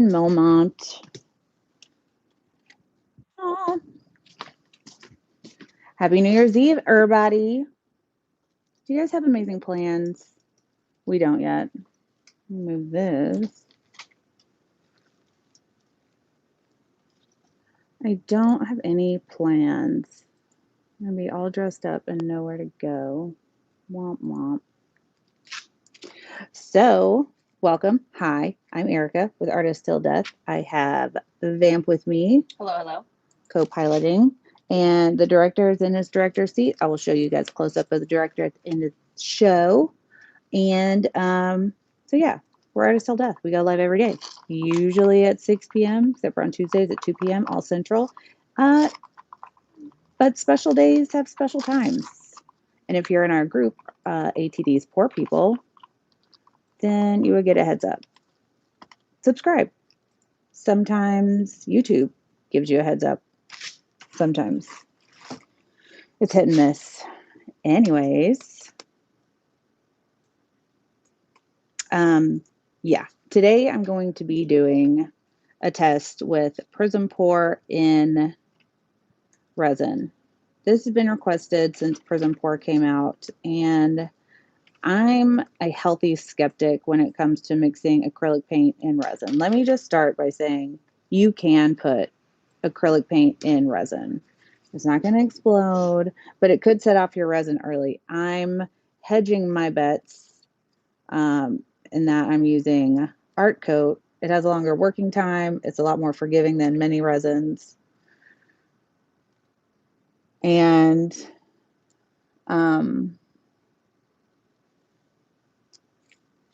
Melmont. Aw. Happy New Year's Eve, everybody. Do you guys have amazing plans? We don't yet. Move this. I don't have any plans. I'm going to be all dressed up and nowhere to go. Womp womp. So, welcome. Hi, I'm Erica with Artist Till Death. I have Vamp with me. Hello, hello. Co-piloting. And the director is in his director's seat. I will show you guys close up of the director at the end of the show. And so, yeah, we're Artist Till Death. We go live every day, usually at 6 p.m., except for on Tuesdays at 2 p.m., all central. But special days have special times. And if you're in our group, ATD's Poor People, then you would get a heads up. Subscribe. Sometimes YouTube gives you a heads up. Sometimes it's hit and miss. Anyways, yeah, today I'm going to be doing a test with PrizmPour in resin. This has been requested since PrizmPour came out, and I'm a healthy skeptic when it comes to mixing acrylic paint in resin. Let me just start by saying you can put acrylic paint in resin. It's not going to explode, but it could set off your resin early. I'm hedging my bets in that I'm using Art Coat. It has a longer working time. It's a lot more forgiving than many resins. And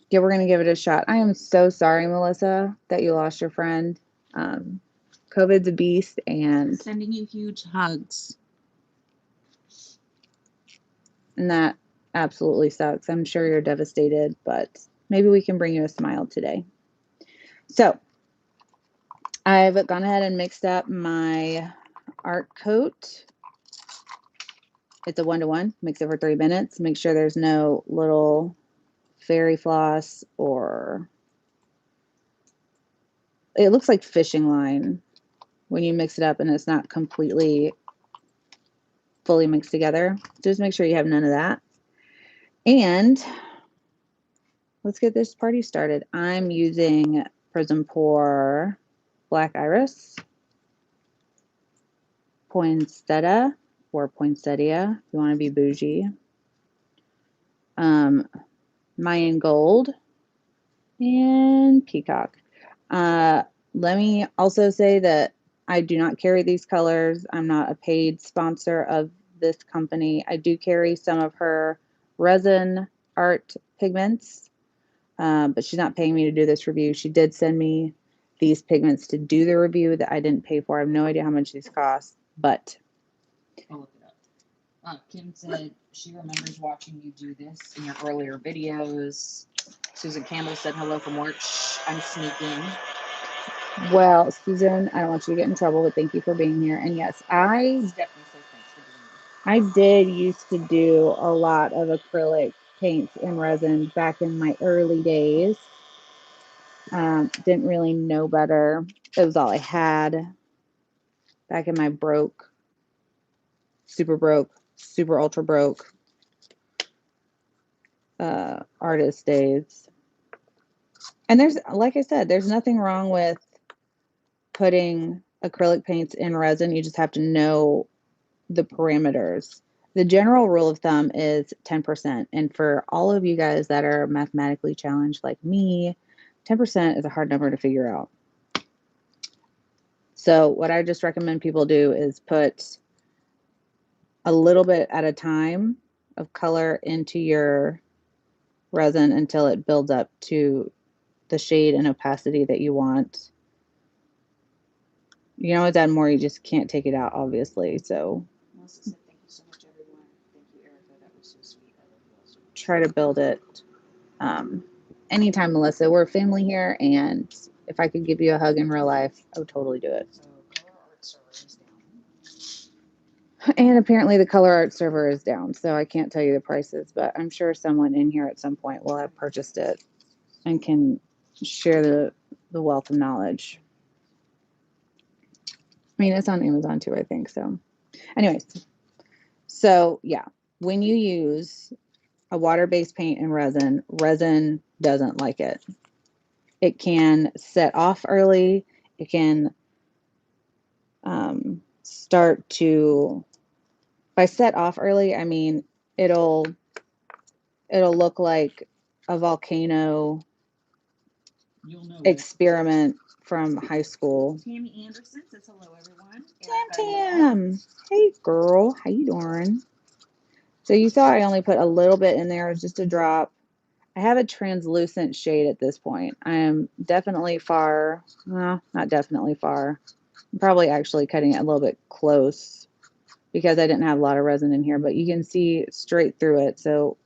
yeah, we're going to give it a shot. I am so sorry, Melissa, that you lost your friend. COVID's a beast, and Sending you huge hugs. And that absolutely sucks. I'm sure you're devastated, but maybe we can bring you a smile today. So I've gone ahead and mixed up my Art Coat. It's a 1-to-1. Mix it for 3 minutes. Make sure there's no little fairy floss or it looks like fishing line when you mix it up and it's not completely fully mixed together. Just make sure you have none of that. And let's get this party started. I'm using PrizmPour Black Iris, Poinsettia or Poinsettia if you want to be bougie, Mayan Gold, and Peacock. Let me also say that I do not carry these colors. I'm not a paid sponsor of this company. I do carry some of her resin art pigments, but she's not paying me to do this review. She did send me these pigments to do the review that I didn't pay for. I have no idea how much these cost, but I'll look it up. Kim said she remembers watching you do this in your earlier videos. Susan Campbell said hello from work. Shh, I'm sneaking. well, Susan, I don't want you to get in trouble, but thank you for being here. And yes, Stephanie says thanks for being I did used to do a lot of acrylic paints and resin back in my early days. Didn't really know better. It was all I had back in my super ultra broke artist days. And there's, like I said, there's nothing wrong with putting acrylic paints in resin. You just have to know the parameters. The general rule of thumb is 10%. And for all of you guys that are mathematically challenged like me, 10% is a hard number to figure out. So what I just recommend people do is put a little bit at a time of color into your resin until it builds up to the shade and opacity that you want. You can always add more, you just can't take it out, obviously. So Melissa said thank you so much, everyone. Thank you, Erica. That was so sweet. I love you all so much. Try to build it anytime, Melissa. We're a family here, and if I could give you a hug in real life, I would totally do it. So color art server is down. And apparently the color art server is down, so I can't tell you the prices, but I'm sure someone in here at some point will have purchased it and can share the the wealth of knowledge. I mean, it's on Amazon too, I think. So anyways, so yeah, when you use a water-based paint and resin doesn't like it. It can set off early. It can start to, by set off early, I mean it'll look like a volcano experiment from high school. Tammy Anderson says hello, everyone. Tam. Hey, girl. How you doing? So you saw I only put a little bit in there, just a drop. I have a translucent shade at this point. I am definitely far, well, not definitely far. I'm probably actually cutting it a little bit close because I didn't have a lot of resin in here, but you can see straight through it. So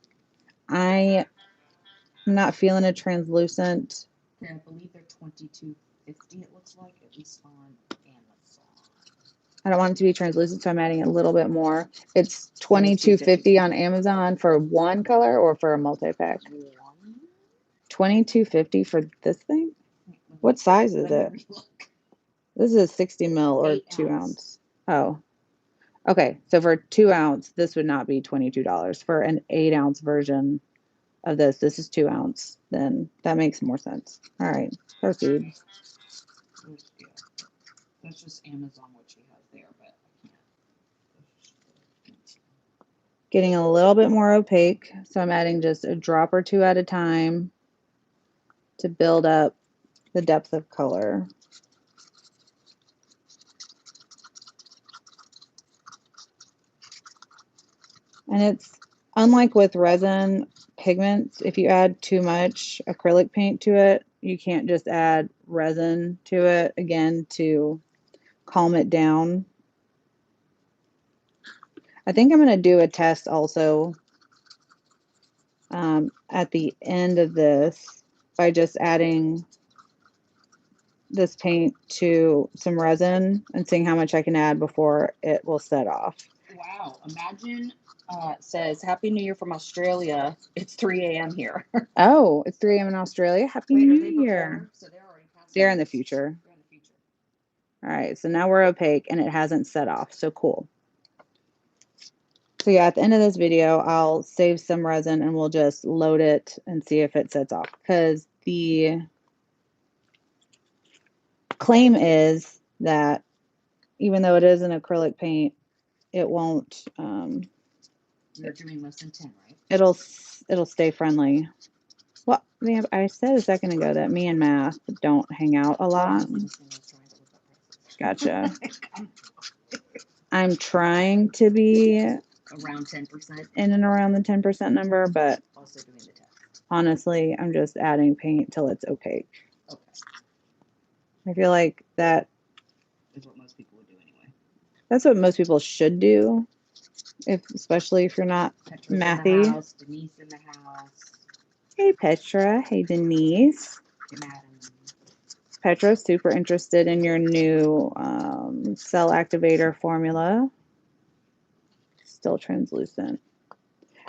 I'm not feeling a translucent. I believe they're $22.50, it looks like, at least on Amazon. I don't want it to be translucent, so I'm adding a little bit more. It's $22.50 on Amazon for one color or for a multi-pack? $22.50 for this thing? What size is it? This is a 60 ml or 2 ounce. Oh, okay. So for 2 ounce, this would not be $22. For an 8 ounce version of this is 2 ounce. Then that makes more sense. All right, proceed. That's just Amazon what she has there, but I can't. Getting a little bit more opaque, so I'm adding just a drop or two at a time to build up the depth of color. And it's unlike with resin pigments, if you add too much acrylic paint to it, you can't just add resin to it again to calm it down. I think I'm going to do a test also at the end of this by just adding this paint to some resin and seeing how much I can add before it will set off. Wow, imagine says Happy New Year from Australia. It's 3 a.m. here. Oh, it's 3 a.m. in Australia. Happy New Year. So they're already past. They're in the future. They're in the future. All right, so now we're opaque and it hasn't set off. So cool. So yeah, at the end of this video, I'll save some resin and we'll just load it and see if it sets off. Because the claim is that even though it is an acrylic paint, it won't. You're doing less than 10, right? It'll stay friendly. Well, I said a second ago that me and math don't hang out a lot. Gotcha. I'm trying to be around 10%. In and around the 10% number, but also doing the test. Honestly, I'm just adding paint till it's opaque. Okay. I feel like that is what most people would do anyway. That's what most people should do, especially if you're not Petra's mathy. In the house, Denise in the house. Hey Petra, hey Denise. Petra's super interested in your new cell activator formula. Still translucent.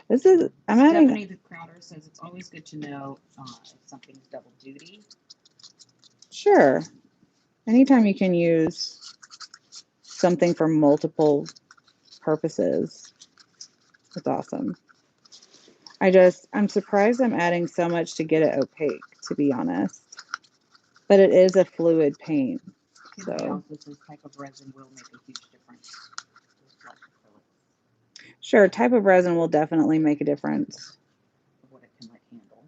I'm adding. Stephanie the Crowder says it's always good to know if something's double duty. Sure. Anytime you can use something for multiple purposes, it's awesome. I'm surprised I'm adding so much to get it opaque, to be honest. But it is a fluid paint. So also says type of resin will make a huge difference. Sure, type of resin will definitely make a difference. What it can handle.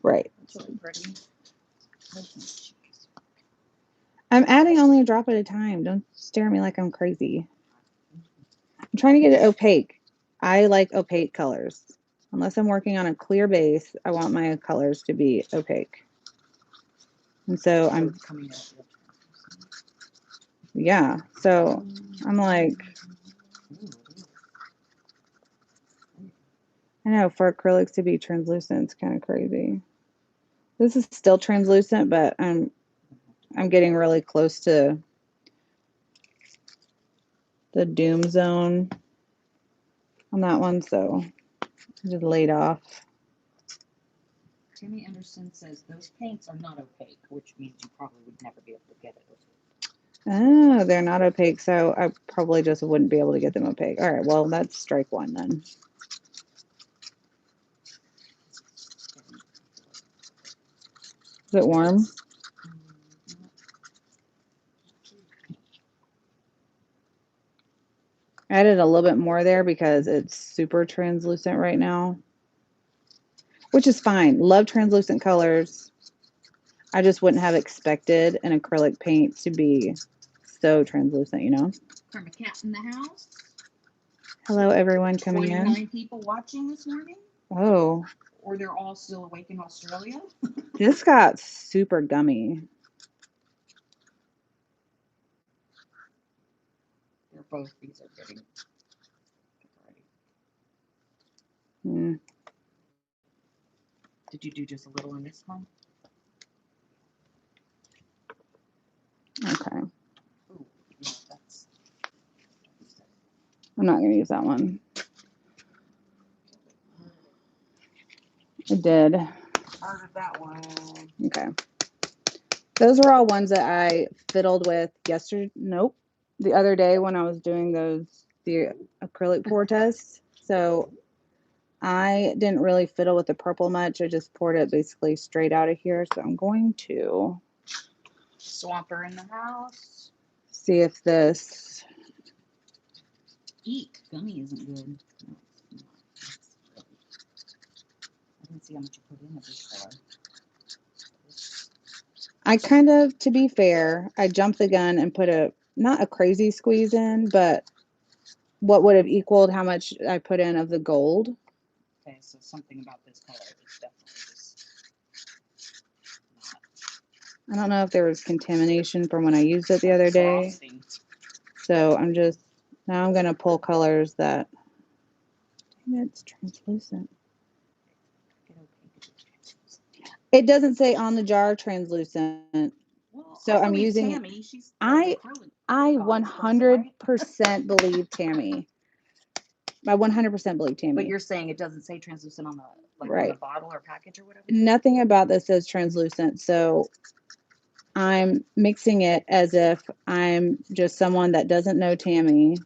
Right. It's really pretty. I'm adding only a drop at a time. Don't stare at me like I'm crazy. I'm trying to get it opaque. I like opaque colors. Unless I'm working on a clear base, I want my colors to be opaque. And so I'm coming up. Yeah. So I'm like, I know for acrylics to be translucent, it's kind of crazy. This is still translucent, but I'm getting really close to the doom zone on that one, so I just laid off. Timmy Anderson says those paints are not opaque, which means you probably would never be able to get it. Oh, they're not opaque, so I probably just wouldn't be able to get them opaque. All right, well, that's strike one then. Is it warm? I added a little bit more there because it's super translucent right now, which is fine. Love translucent colors. I just wouldn't have expected an acrylic paint to be so translucent, you know? Karma Cat in the house. Hello, everyone coming 49 in. people watching this morning. Oh. Or they're all still awake in Australia. This got super gummy. They're both, these are getting Mm. Did you do just a little in this one? Okay. Ooh, no, that's... I'm not going to use that one. I did. How did that one? Okay. Those were all ones that I fiddled with yesterday. Nope. The other day when I was doing the acrylic pour tests. So I didn't really fiddle with the purple much. I just poured it basically straight out of here. So I'm going to Swamper in the house. see if this. Eek, gummy isn't good. No, it's not. I didn't see how much you put in of this color. I kind of, to be fair, I jumped the gun and put not a crazy squeeze in, but what would have equaled how much I put in of the gold. Okay, so something about this color is definitely just not. I don't know if there was contamination from when I used it the other day. Frosting. So now I'm going to pull colors that, dang it, it's translucent. It doesn't say on the jar translucent. Well, So I'm using Tammy. She's I 100% believe Tammy. I 100% believe Tammy. But you're saying it doesn't say translucent on the on the bottle or package or whatever? Nothing about this says translucent. So I'm mixing it as if I'm just someone that doesn't know Tammy.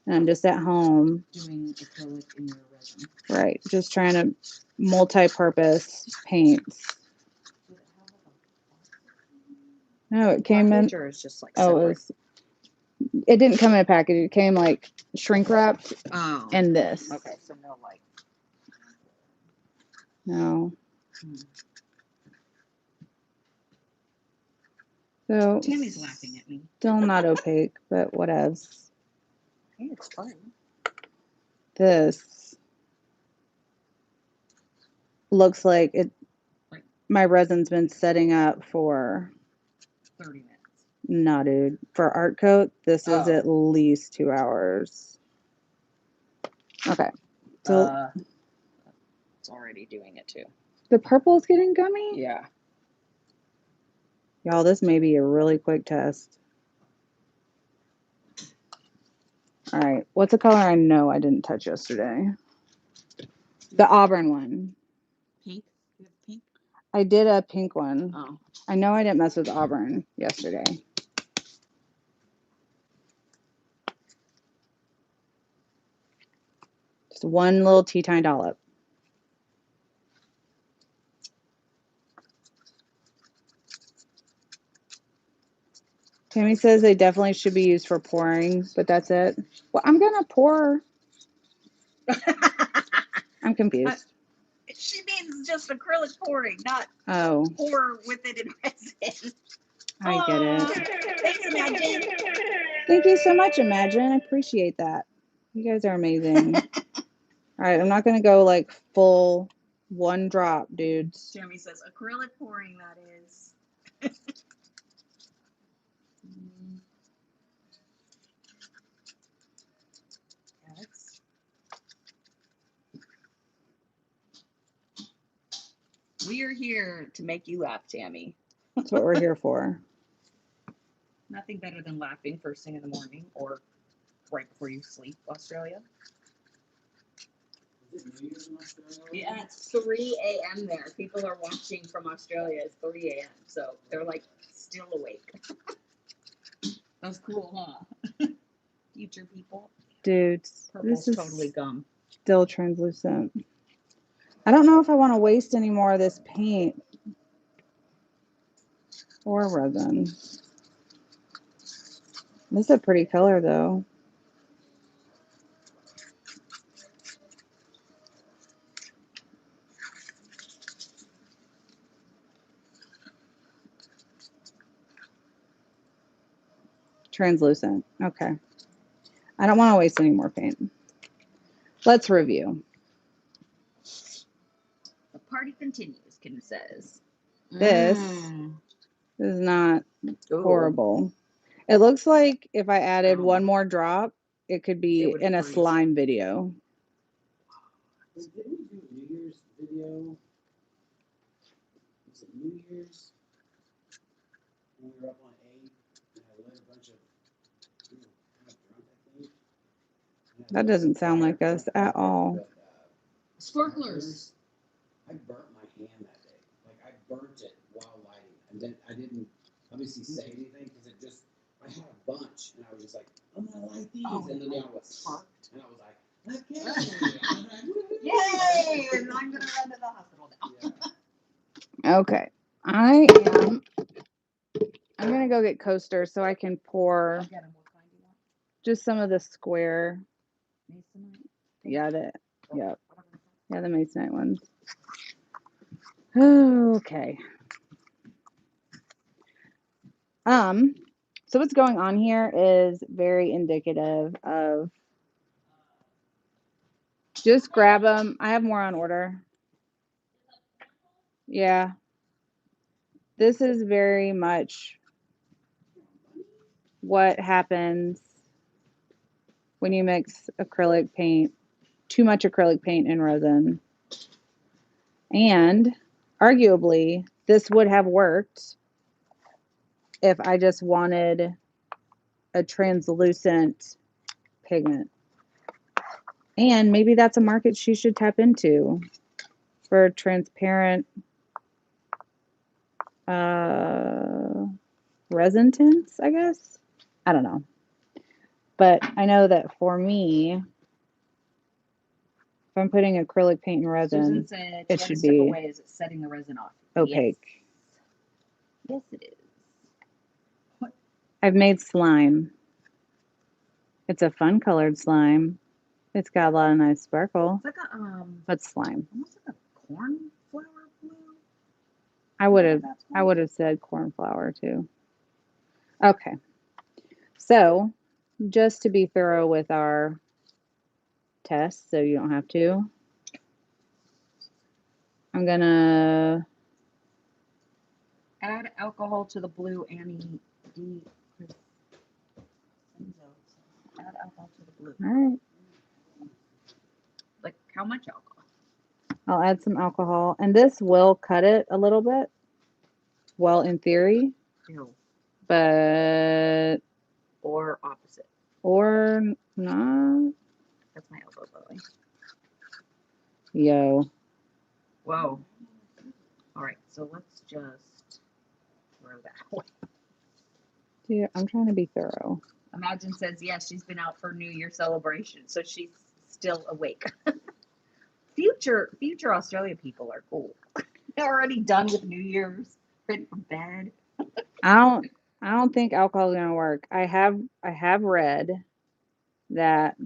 And I'm just at home. Doing acrylic in your resin. Right. Just trying to multi-purpose paints. No, it came in. Or it's just like it didn't come in a package. It came like shrink wrapped. Oh. And this. Okay, so no like. No. So Tammy's laughing at me. Still not opaque, but what else? Hey, it's fun. This looks like it. My resin's been setting up for 30 minutes. No, dude. For art coat, this is at least 2 hours. Okay. So it's already doing it too. The purple's getting gummy? Yeah. Y'all, this may be a really quick test. All right. What's a color I know I didn't touch yesterday? The auburn one. Pink? You have pink? I did a pink one. Oh. I know I didn't mess with auburn yesterday. Just one little tea tiny dollop. Tammy says they definitely should be used for pouring, but that's it. Well, I'm going to pour. I'm confused. She means just acrylic pouring, not pour with it in resin. I get it. Thanks, Imagine. Thank you so much, Imagine. I appreciate that. You guys are amazing. All right, I'm not going to go like full one drop, dudes. Jeremy says acrylic pouring, that is. We are here to make you laugh, Tammy. That's what we're here for. Nothing better than laughing first thing in the morning or right before you sleep, Australia. Yeah, it's 3 a.m. there. People are watching from Australia. It's 3 a.m. So they're like still awake. That's cool, huh? Future people. Dude, Purple's this is totally gum. still translucent. I don't know if I want to waste any more of this paint or resin. This is a pretty color though. Translucent. Okay. I don't want to waste any more paint. Let's review. The party continues, Kim says. This is not horrible. It looks like if I added one more drop, it could be in a slime video. Didn't we do New Year's video? Was it New Year's? When we were up on 8, and I lit a bunch of, kind of drunk, I think. That doesn't sound like us at all. But, Sparklers. I burnt my hand that day. Like, I burnt it while lighting. And then I didn't obviously say anything because it just, I had a bunch. And I was just like, I'm going to light these. And then I was sparked. And I was like, okay. Yay! And I'm going to run to the hospital now. Yeah. Okay. I'm going to go get coasters so I can pour just some of the square. Yeah, the masonite ones. Okay. So what's going on here is very indicative of just grab them. I have more on order. Yeah. This is very much what happens when you mix acrylic paint, too much acrylic paint and resin. And arguably, this would have worked if I just wanted a translucent pigment. And maybe that's a market she should tap into for transparent resin tints, I guess. I don't know. But I know that for me, if I'm putting acrylic paint and resin, Susan said, it should be away. Is it setting the resin off? opaque. Yes, it is. What? I've made slime. It's a fun colored slime. It's got a lot of nice sparkle. It's like a but slime. almost like a cornflower blue. I would have said cornflower too. Okay. So, just to be thorough with our test, so you don't have to, I'm gonna add alcohol to the blue Add alcohol to the blue. All right. Like how much alcohol? I'll add some alcohol, and this will cut it a little bit. Well, in theory. Ew. But or opposite. Or not. That's my elbow, by the way. Yo. Whoa. All right, so let's just throw that away. Dude, I'm trying to be thorough. Imagine says, yes, she's been out for New Year celebration, so she's still awake. Future Australia people are cool. They're already done with New Year's, ready for bed. I don't think alcohol is gonna work. I have read that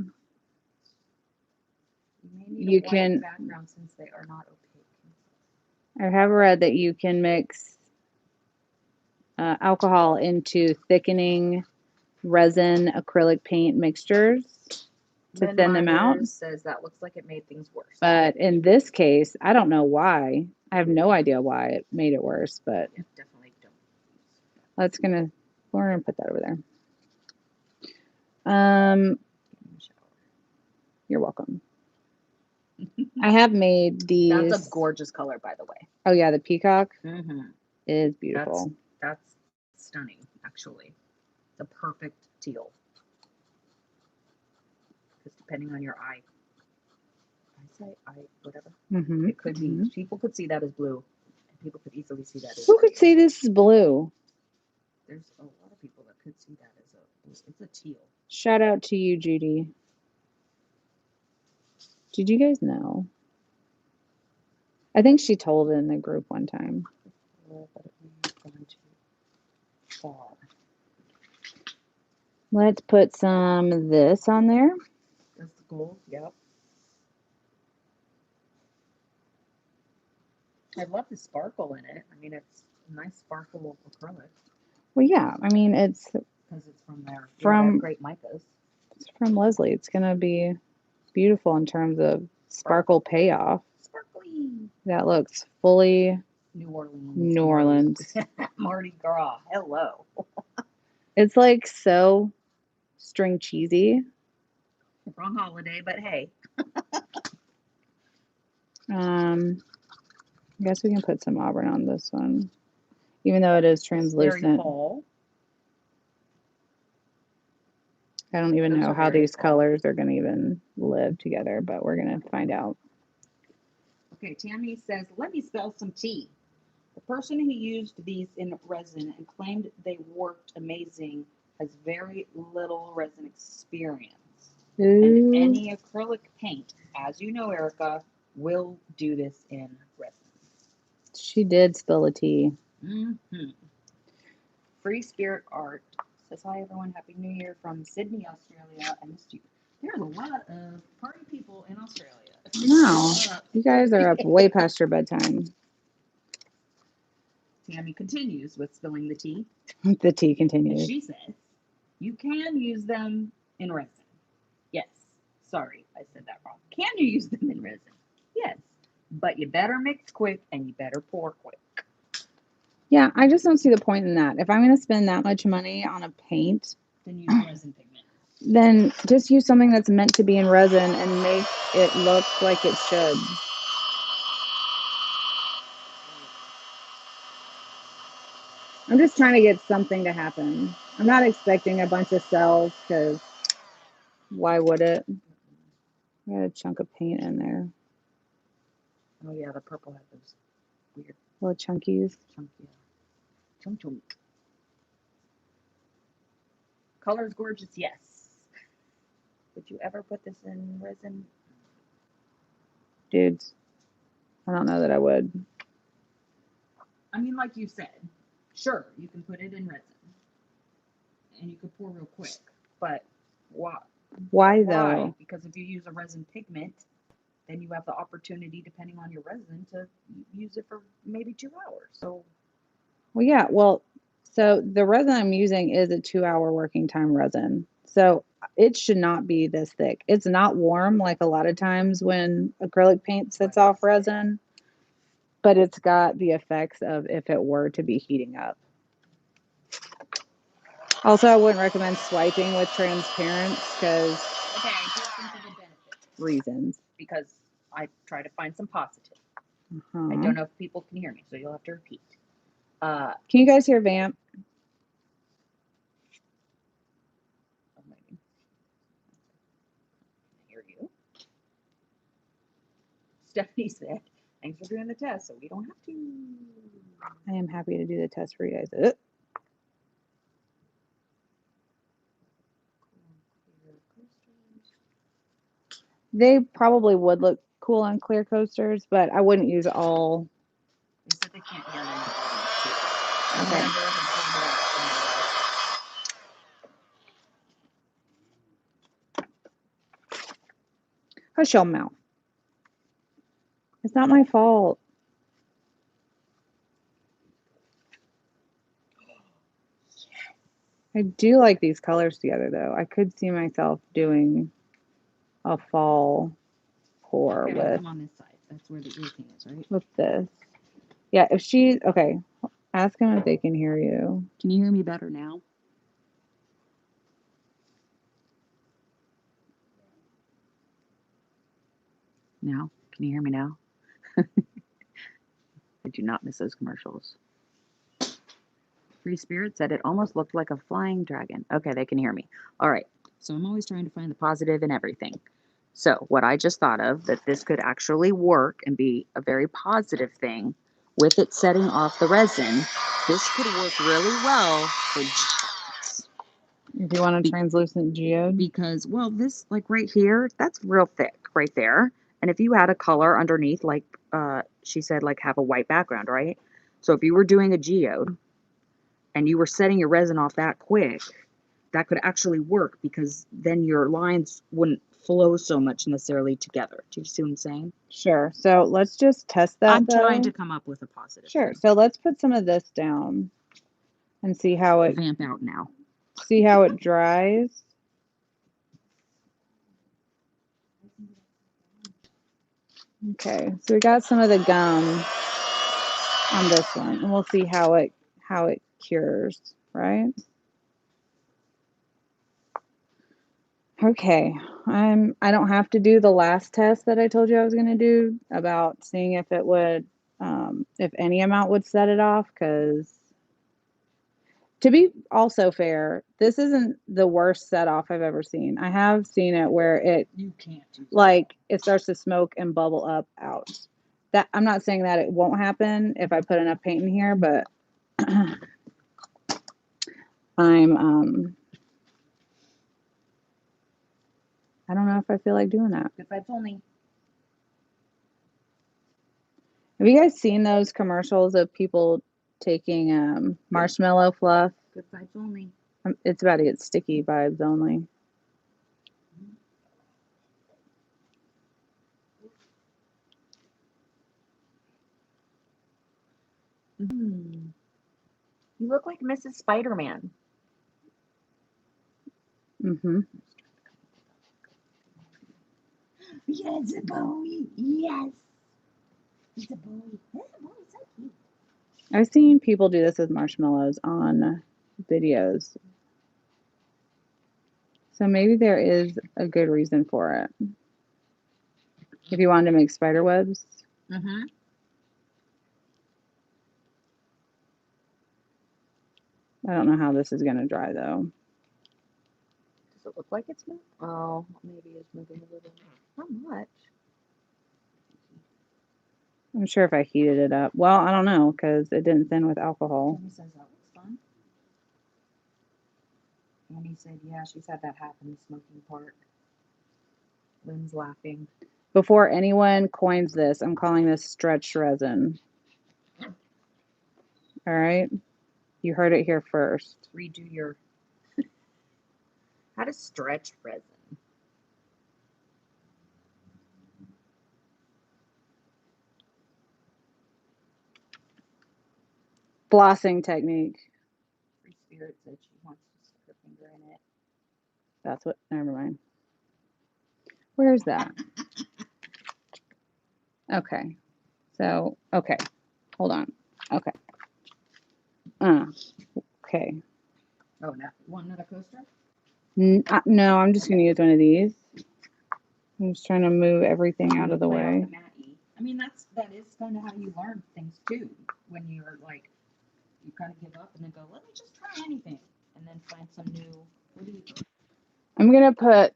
you can background since they are not opaque. I have read that you can mix alcohol into thickening resin acrylic paint mixtures to thin them out. Says that looks like it made things worse. But in this case, I don't know why. I have no idea why it made it worse, but definitely don't. We're gonna put that over there. You're welcome. I have made these. That's a gorgeous color, by the way. Oh yeah, the peacock Mm-hmm. is beautiful. That's stunning, actually. The perfect teal. Because depending on your eye say? Whatever. Mm-hmm. It could be. People could see that as blue. And people could easily see that as Who could say this is blue? There's a lot of people that could see that as it's a teal. Shout out to you, Judy. Did you guys know? I think she told it in the group one time. Let's put some of this on there. That's the gold, yep. I love the sparkle in it. I mean, it's a nice sparkle acrylic. Well, yeah. I mean, it's because it's from there. From great micas. It's from Leslie. It's gonna be beautiful in terms of sparkle payoff. Sparkly. That looks fully New Orleans. New Orleans. Mardi Gras. Hello. It's like so string cheesy. Wrong holiday, but hey. I guess we can put some auburn on this one, even though it is translucent. Very fall. I don't even know how these colors are going to even live together, but we're going to find out. Okay, Tammy says, let me spell some tea. The person who used these in resin and claimed they worked amazing has very little resin experience. Ooh. And any acrylic paint, as you know, Erica, will do this in resin. She did spill the tea. Mm-hmm. Free Spirit Art says, hi everyone, Happy New Year from Sydney, Australia. I missed you. There's a lot of party people in Australia. No, you guys are up way past your bedtime. Tammy continues with spilling the tea. The tea continues. She says, you can use them in resin. Yes. Sorry, I said that wrong. Can you use them in resin? Yes. But you better mix quick and you better pour quick. Yeah, I just don't see the point in that. If I'm going to spend that much money on a paint, then use resin pigment. Then just use something that's meant to be in resin and make it look like it should. I'm just trying to get something to happen. I'm not expecting a bunch of cells because why would it? I got a chunk of paint in there. Oh yeah, the purple had those weird little chunkies. Chunky. Chunk. Color's gorgeous, yes. Would you ever put this in resin? Dudes, I don't know that I would. I mean, like you said, sure, you can put it in resin. And you could pour real quick. But why? Why though? Because if you use a resin pigment, then you have the opportunity, depending on your resin, to use it for maybe 2 hours. So, well, yeah. Well, so the resin I'm using is a 2-hour working time resin. So it should not be this thick. It's not warm like a lot of times when acrylic paint sits off resin, but it's got the effects of if it were to be heating up. Also, I wouldn't recommend swiping with transparents because okay, I do think of the benefit reasons. Because I try to find some positive. I don't know if people can hear me, so you'll have to repeat. Can you guys hear Vamp? Maybe. I hear you. Stephanie said, thanks for doing the test, so we don't have to. I am happy to do the test for you guys. They probably would look cool on clear coasters, but I wouldn't use all. They said they can't hear anything. Okay. Hush your mouth. It's not my fault. I do like these colors together, though. I could see myself doing a fall pour okay, with. Come on this side. That's where the ear thing is, right? With this. Yeah, if she. Okay. Ask them if they can hear you. Can you hear me better now? Now? Can you hear me now? I do not miss those commercials. Free Spirit said it almost looked like a flying dragon. Okay, they can hear me. All right. So I'm always trying to find the positive in everything. So what I just thought of, that this could actually work and be a very positive thing with it setting off the resin. This could work really well for If you want a translucent geode. because, well, this, like right here, that's real thick right there. And if you had a color underneath, like she said, like have a white background, right? So if you were doing a geode and you were setting your resin off that quick, that could actually work because then your lines wouldn't flow so much necessarily together. Do you see what I'm saying? Sure. So let's just test that. I'm trying though. to come up with a positive. Sure. thing. So let's put some of this down and see how it Vamp out now. dries. Okay. So we got some of the gum on this one, and we'll see how it cures, right? Okay. I don't have to do the last test that I told you I was going to do about seeing if it would if any amount would set it off, because to be also fair, this isn't the worst set off I've ever seen. I have seen it where it You can't do that. like it starts to smoke and bubble up out. That I'm not saying that it won't happen if I put enough paint in here, but I'm I don't know if I feel like doing that. If that's only Have you guys seen those commercials of people taking marshmallow fluff? good vibes only. It's about to get sticky vibes only. Mm. You look like Mrs. Spider-Man. Mm-hmm. Yes, a Bowie. Yes. It's a Bowie. Yes, a Bowie. So cute. I've seen people do this with marshmallows on videos. So maybe there is a good reason for it. If you wanted to make spider webs. Mm-hmm. I don't know how this is going to dry though. Does it look like it's moving? Oh, maybe it's moving a little. Not much. I'm sure if I heated it up. Well, I don't know because it didn't thin with alcohol. Tammy says that looks fun. Annie said, yeah, she's had that happen, the smoking part. Lynn's laughing. Before anyone coins this, I'm calling this stretch resin. All right? You heard it here first. Redo your... How to stretch resin. Flossing technique. Free Spirit said she wants to stick her finger in it. That's what, never mind. Where's that? Okay. So, okay. Hold on. Okay. Okay. Oh, no. Want another coaster? No, I'm just going to use one of these. I'm just trying to move everything out of the Play off way. the Matty. I mean, that is kind of how you learn things too. When you're like, you kind of give up and then go, let me just try anything, and then find some new. What do you think? I'm going to put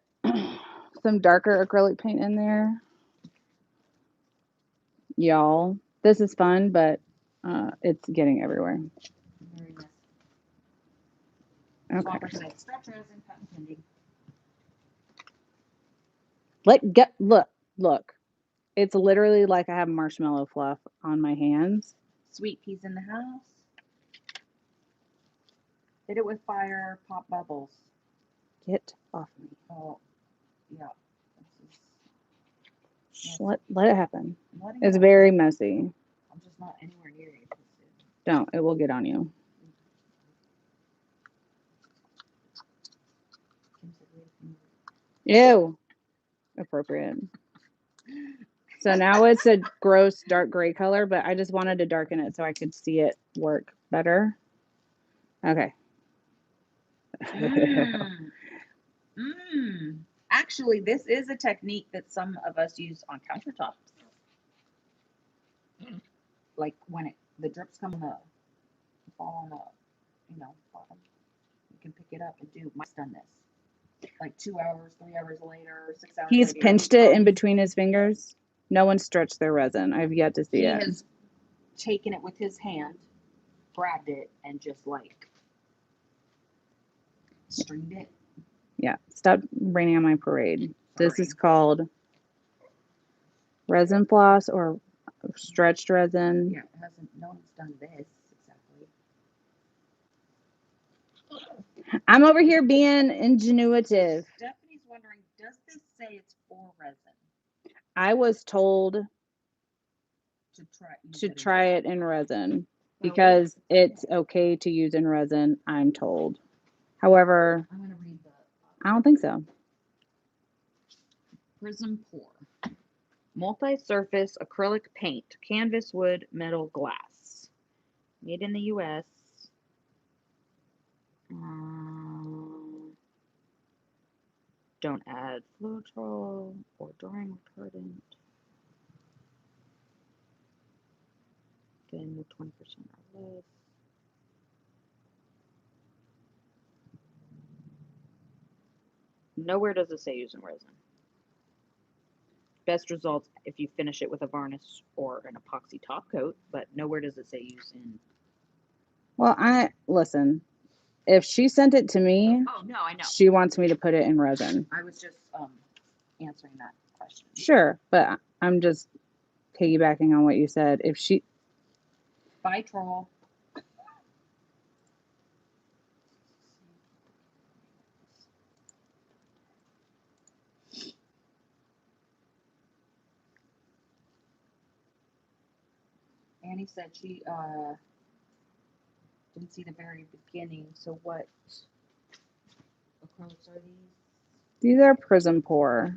some darker acrylic paint in there. Y'all, this is fun, but it's getting everywhere. Very nice. Okay. Swapper said, stretch resin, cotton candy. Look. It's literally like I have marshmallow fluff on my hands. Sweet peas in the house. Hit it with fire, pop bubbles. Get off me. Oh, yeah. Let it happen. It's It very messy. I'm just not anywhere near you. Don't. It will get on you. Ew. Appropriate. So now it's a gross dark gray color, but I just wanted to darken it so I could see it work better. Okay. Actually, this is a technique that some of us use on countertops. Like when the drips come in fall on the, bottom. You can pick it up and do. Mike's done this. like 2 hours, 3 hours later, 6 hours He's later. pinched it in between his fingers. No one stretched their resin. I've yet to see He it. has taken it with his hand, grabbed it, and just like stringed it. Yeah, stop raining on my parade. This Sorry. is called resin floss or stretched resin. Yeah, it hasn't. No one's done this exactly. I'm over here being ingenuitive. Stephanie's wondering, does this say it's for resin? I was told To try. use to it in try resin? it in resin Well, because let's- it's okay to use in resin, I'm told. However, I'm gonna read the I don't think so. PrizmPour. Multi-surface acrylic paint, canvas, wood, metal, glass. Made in the U.S. Don't add Floetrol or drying retardant. Thin with 20% or less. Nowhere does it say use in resin. Best results if you finish it with a varnish or an epoxy top coat, but nowhere does it say use in. Well, listen. If she sent it to me, Oh no, I know. she wants me to put it in resin. I was just answering that question. Sure, but I'm just piggybacking on what you said. If she, Bye, troll. Annie said she didn't see the very beginning. So what acrylics are these? are PrizmPour,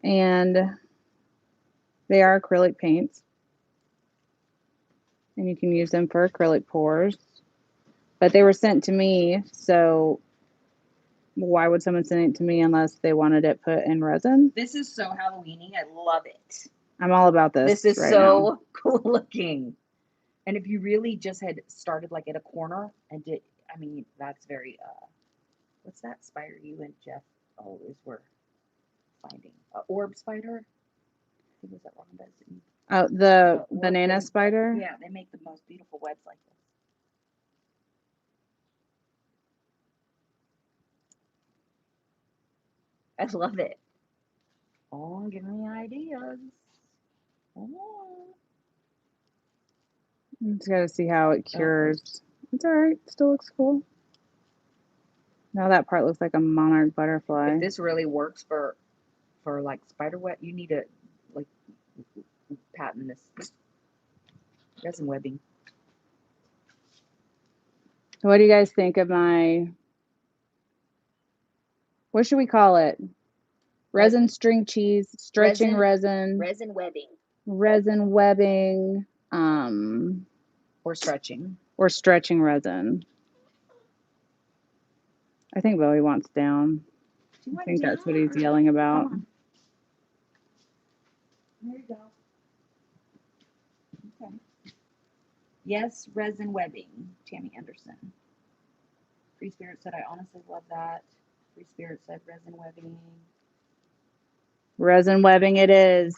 and they are acrylic paints, and you can use them for acrylic pours. But they were sent to me, so why would someone send it to me unless they wanted it put in resin? This is so Halloweeny. I love it. I'm all about this. This is right so now. cool looking. And if you really just had started like at a corner and did, I mean, that's very, what's that spider you and Jeff always were finding? Orb spider? I think it was that Rhonda's. Oh, the orb banana thing. spider. Yeah, they make the most beautiful webs like this. I love it. Oh, give me ideas. Oh. Just got to see how it cures. It's all right. Still looks cool. Now that part looks like a monarch butterfly. If this really works for like spider web, you need to like patent this resin webbing. What do you guys think of my, what should we call it? Resin string cheese, stretching resin, Resin webbing. resin webbing, Or stretching. or stretching resin. I think Bowie wants down. I think that's what he's yelling about. There you go. Okay. Yes, resin webbing. Tammy Anderson. Free Spirit said, I honestly love that. Free Spirit said resin webbing. Resin webbing it is.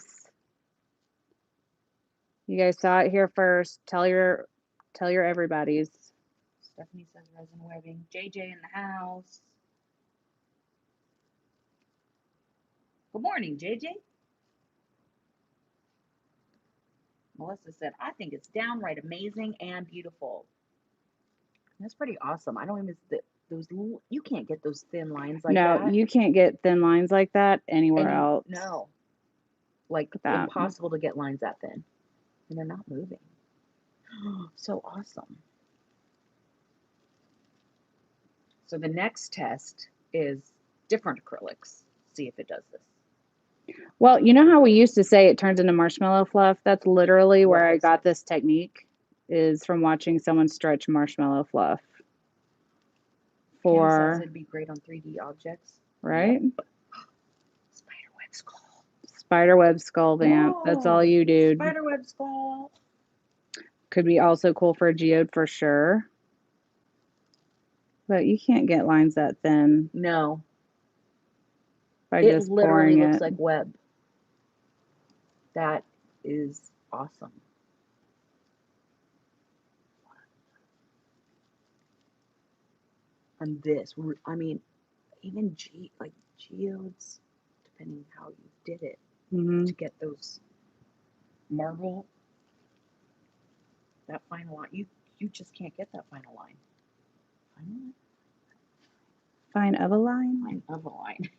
You guys saw it here first. Tell your everybody's. Stephanie says resin webbing. JJ in the house. Good morning, JJ. Melissa said, I think it's downright amazing and beautiful. That's pretty awesome. I don't even those little, you can't get those thin lines like that. No, you can't get thin lines like that anywhere else. No. Like that. Impossible to get lines that thin. And they're not moving. So awesome. So the next test is different acrylics. See if it does this. Well, you know how we used to say it turns into marshmallow fluff? That's literally where I got this technique, is from watching someone stretch marshmallow fluff. Kim says it'd be great on 3D objects. Right? Yep. Spiderweb skull. Spiderweb skull vamp. That's all you, dude. Spiderweb skull. Could be also cool for a geode for sure. But you can't get lines that thin No, by it just literally pouring looks it. like web. That is awesome. And this, I mean, even geodes, depending how you did it, Hmm. to get those marble, that final line, you just can't get that final line. Fine of a line. Line of a line.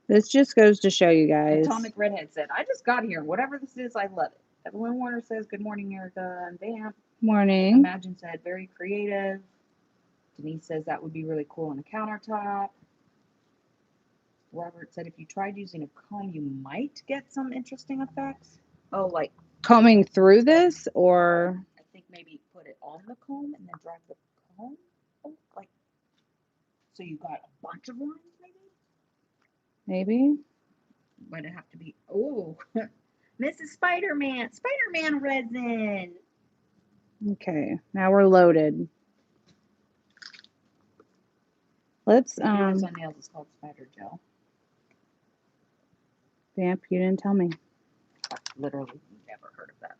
This just goes to show you guys. Atomic Redhead said, I just got here. Whatever this is, I love it. Evelyn Warner says, good morning, Erica and Vamp. Morning. Imagine said, very creative. Denise says that would be really cool on the countertop. Robert said, if you tried using a comb, you might get some interesting effects. Oh, like Combing through this, or I think maybe put it on the comb and then drag the comb. Oh, like, so you got a bunch of lines, maybe? maybe. Might it have to be? Oh, Mrs. Spider-Man, Spider-Man resin. Okay, now we're loaded. Let's Yours on nails is called spider gel. Vamp, you didn't tell me. I've literally never heard of that.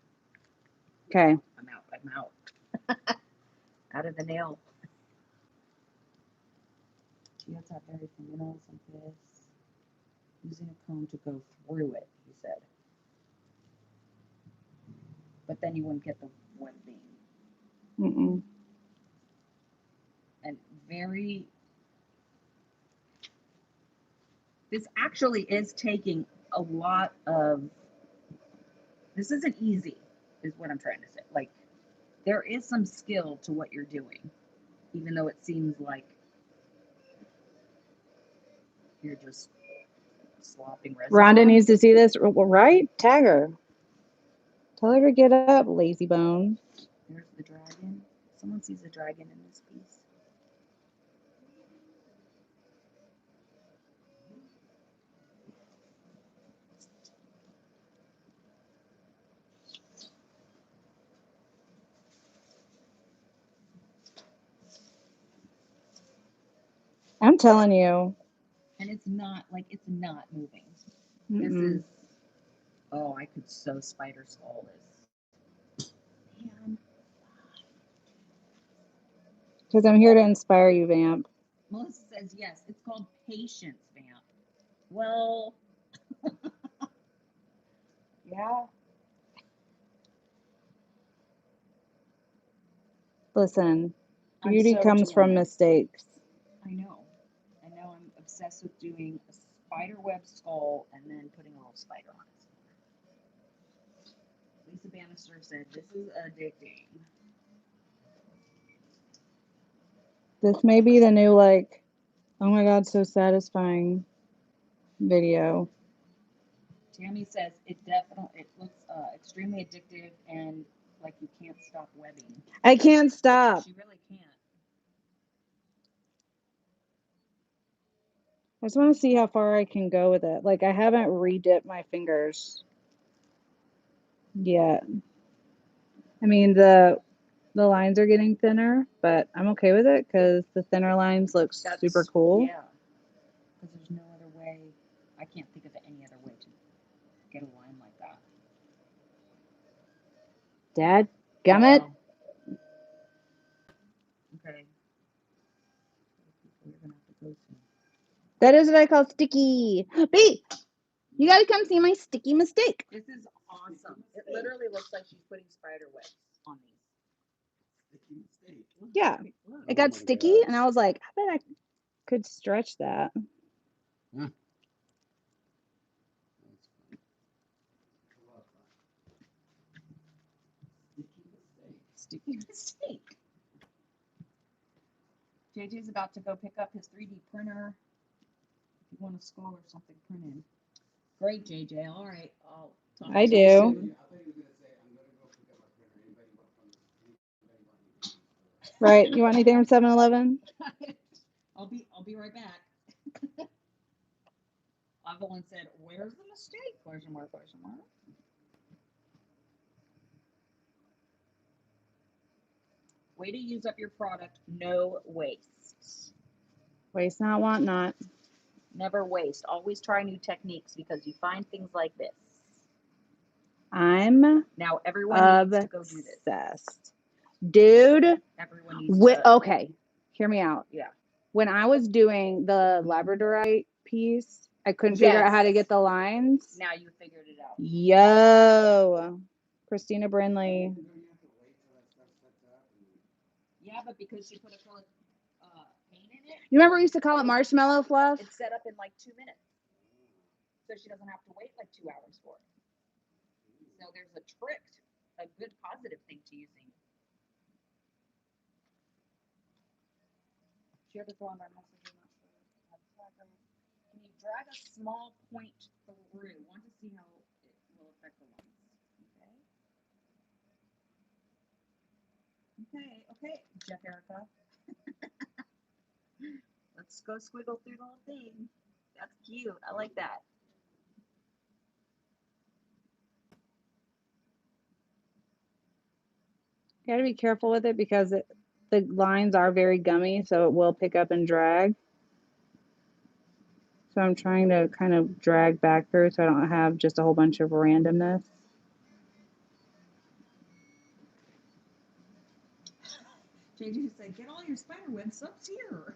Okay. I'm out. Out of the nail. Geodes have very thin nails like this. Using a comb to go through it, he said. But then you wouldn't get the webbing. Mm-mm. And this actually is taking a lot of, this isn't easy, is what I'm trying to say. Like, there is some skill to what you're doing, even though it seems like you're just slopping resin. Rhonda needs to see this, right? Tag her. Tell her to get up, lazy bone. There's the dragon. Someone sees a dragon in this piece. I'm telling you. And it's not moving. Mm-mm. This is, oh, I could so spider skull this. Man. Because I'm here to inspire you, Vamp. Melissa says, yes, it's called patience, Vamp. Well, yeah. Listen, I'm beauty so comes doing from this. mistakes. I know. I know I'm obsessed with doing a spider web skull and then putting a little spider on it. Lisa Bannister said, this is addicting. This may be the new, like, oh my god, so satisfying video. Tammy says it looks extremely addictive and like you can't stop webbing. I can't stop. She really can't. I just want to see how far I can go with it. Like, I haven't re-dipped my fingers yet. I mean, the lines are getting thinner, but I'm okay with it because the thinner lines look super cool. Yeah, because there's no other way. I can't think of any other way to get a line like that. Dad, gummit. Okay. We're gonna have to go soon. That is what I call sticky. B, you gotta come see my sticky mistake. This is awesome. It literally looks like she's putting spider webs on these. Sticky mistake. Yeah, Look. it got my sticky, gosh. and I was like, I bet I could stretch that. Huh. Sticky mistake. JJ's about to go pick up his 3D printer. If you want a skull or something printed. Great, JJ. All right. I'll talk I to you do. soon. I thought he was gonna say, I'm gonna go pick up my printer. Anybody want from Right? You want anything from 7-Eleven? I'll be right back. Evelyn said, "Where's the mistake?" Question mark. Question mark. Way to use up your product. No waste. Waste not, want not. Never waste. Always try new techniques because you find things like this. I'm Now everyone needs to go do this. obsessed. Dude, Everyone needs to. okay, hear me out. Yeah. When I was doing the labradorite piece, I couldn't figure out how to Yes. get the lines. Now you figured it out. Yo, Christina Brinley. Don't you have to wait till that stuff sets up? Yeah, but because she put acrylic paint in it, You remember we used to call it marshmallow fluff? it's set up in like 2 minutes. So she doesn't have to wait like 2 hours for it. So there's a trick, a good positive thing to using. She ever throw on my message? Can you drag a small point through? Want to see how it will affect the lines. Okay. Okay, Jeff Erica. Let's go squiggle through the whole thing. That's cute. I like that. You gotta be careful with it because the lines are very gummy, so it will pick up and drag. So I'm trying to kind of drag back through so I don't have just a whole bunch of randomness. JJ said, get all your spider webs up here.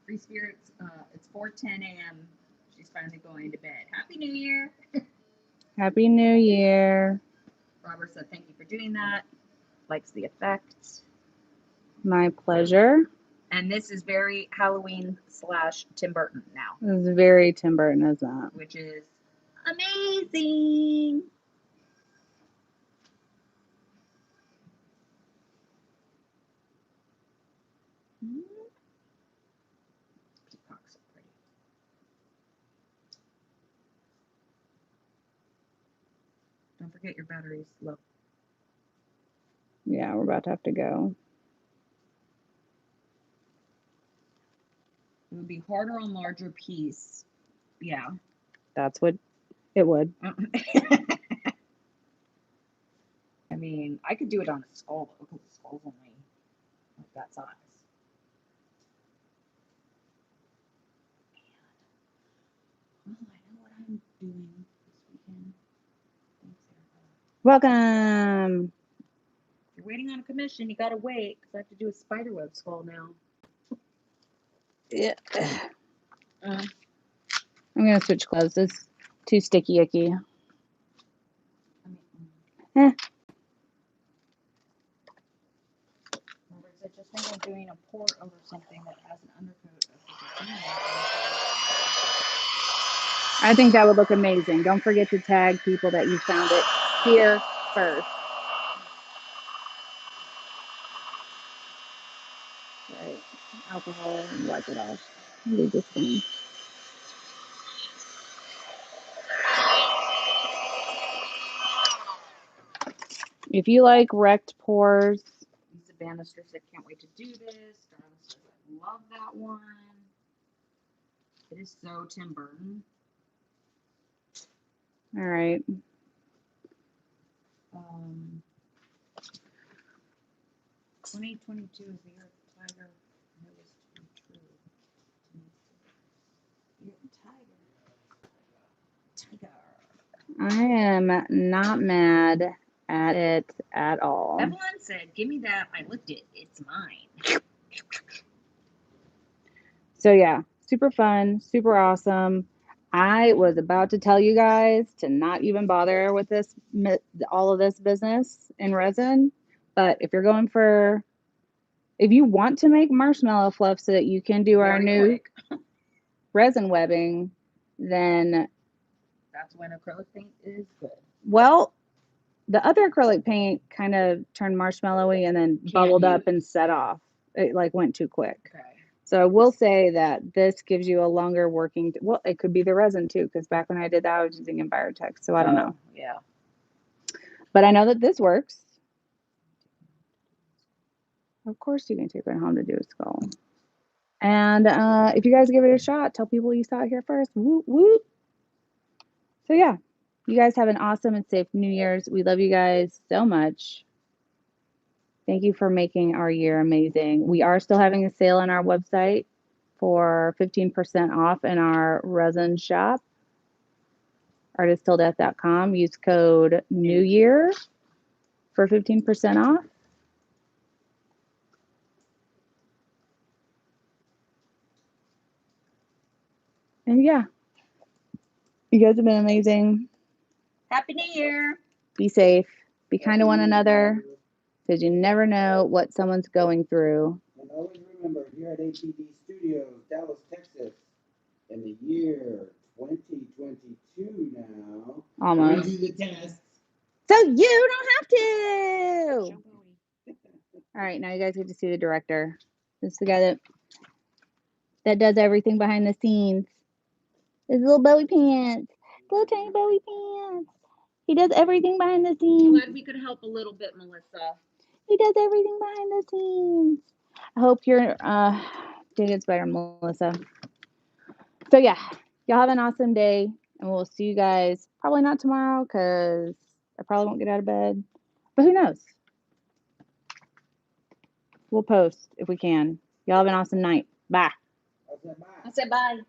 Free Spirits, it's 4:10 a.m. She's finally going to bed. Happy New Year. Happy New Year. Robert said, thank you for doing that. Likes the effect. My pleasure. And this is very Halloween / Tim Burton now, This is very Tim Burton, isn't it? which is amazing. Peacocks are pretty. Don't forget your batteries low. Yeah, we're about to have to go. It would be harder on larger piece. Yeah. That's what it would. I mean, I could do it on a skull though, because the skull's only like that size. Well, I know what I'm doing this weekend. Thanks, Erica. Welcome. If you're waiting on a commission, you gotta wait, because I have to do a spiderweb skull now. Yeah. I'm gonna switch clothes. It's too sticky icky. Eh. Robert said, just think of doing a pour over something that has an undercoat of the I think that would look amazing. Don't forget to tag people that you found it here first. Right. Alcohol and wipe it off. Leave this thing. If you like wrecked pores, Lisa Bannister said, can't wait to do this. Darla says, I love that one. It is so Tim Burton. all right. 2022 is the year of the tiger. And it was to be true. Year of the tiger. I am not mad at it at all. Evelyn said, give me that. I licked it. It's mine. So yeah, super fun, super awesome. I was about to tell you guys to not even bother with this, all of this business in resin. But if you're going for, if you want to make marshmallow fluff so that you can do our Very new quick. resin webbing, then That's when acrylic paint is good. well, the other acrylic paint kind of turned marshmallowy and then bubbled up and set off. It like went too quick. Okay. So I will say that this gives you a longer working, well, it could be the resin too, because back when I did that, I was using Envirotech, so I don't know. Yeah. But I know that this works. Of course you can take it home to do a skull. And if you guys give it a shot, tell people you saw it here first. Whoop, whoop. So yeah, you guys have an awesome and safe New Year's. We love you guys so much. Thank you for making our year amazing. We are still having a sale on our website for 15% off in our resin shop, artisttilldeath.com. Use code New Year for 15% off. And yeah, you guys have been amazing. Happy New Year. Be safe. Be kind to one another because you never know what someone's going through. And always remember, here at ATD Studios, Dallas, Texas, in the year 2022 now, Almost. we do the tests. So you don't have to. All right, now you guys get to see the director. This is the guy that does everything behind the scenes. His little belly pants. Little tiny belly pants. He does everything behind the scenes. Glad we could help a little bit, Melissa. He does everything behind the scenes. I hope your day gets better, Melissa. So yeah, y'all have an awesome day, and we'll see you guys probably not tomorrow because I probably won't get out of bed. But who knows? We'll post if we can. Y'all have an awesome night. Bye. I said bye. I said bye.